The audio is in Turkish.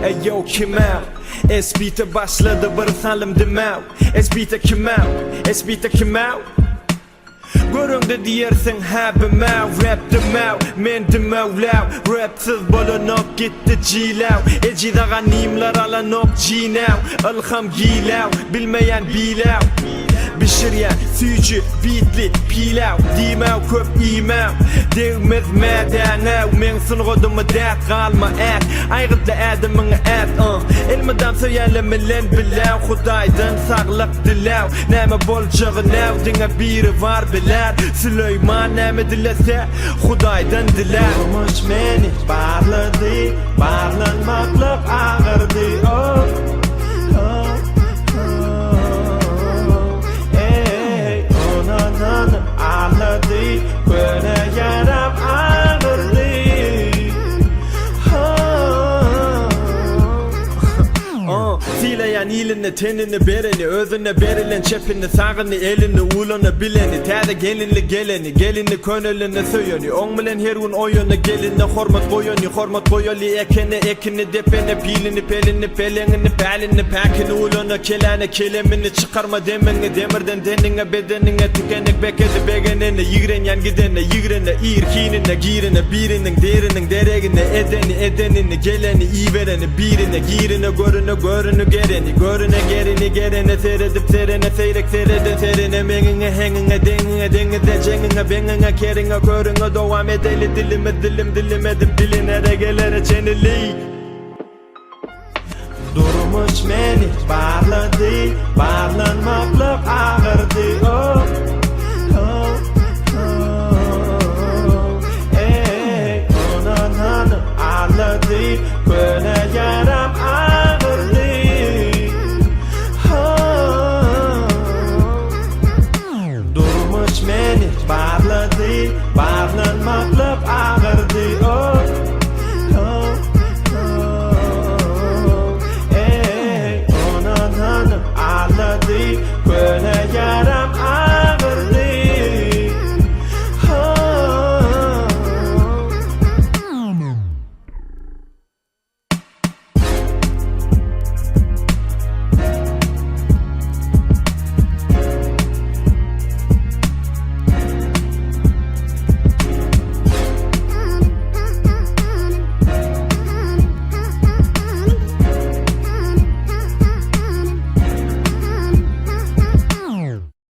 Ey yo Kemal, SB'te başladı barısalım demem. SB'te Kemal, SB'te Kemal. Görüngde diyersin ha bemav, rap demav, men demavlav. Rapsiz bolunup gitti cilav. Ecidaga nimler alanup cinav. Ilham gilav, bilmeyen bilav. Bişiryen, süyücü, bitli, pilav. Dimav, köp imav. Devmez madanav. Men sunğudumu dat, qalma at. Aygıtlı adamını at, Elmadan söyleyen bilen bilav. Xudaydan sağlık dilav. Näme boljagynav, diňe biri var biler. Süleyman näme dilese, Xudaydan diler. Durmuş meni barladı, barlanmaklyk ağırdı. Ağladı, böyle yaram ağırdı. Sileyen ilini, tenini, berini, özüne berilen çepini, sağını, elini, ulunu, bileni. Täze gelini, könülini söyöni. Oň bilen her gün oyunu, gelini, hormat koyoli, ekini, depeni, pilini, pelini, pelengini, pelini, pakini, ulunu, kelani, kelemini, çıkarma demini, demirden denine, bedenine, tükenik, bekedi, begenine, yigrenyen gidene, yigrene, irkinine, girine, birinin, derinin, deregine, edenini, geleni, iyi vereni, birine, girine, görünü, gereni, gerini, seyredip serene, seyrek serede, serene, menine, hengine, dengine, de cengine, bengine, kerine, körüne, devam edeli, dilim edip diline, regelere, çeneli. Durmuş meni barladı, barlanmaklyk ağırdı. Ey, onananı ağladı, köne yaram ağırdı. Durmuş meni barladı, barlanmaklyk ağırdı. Ey, onananı ağladı, köne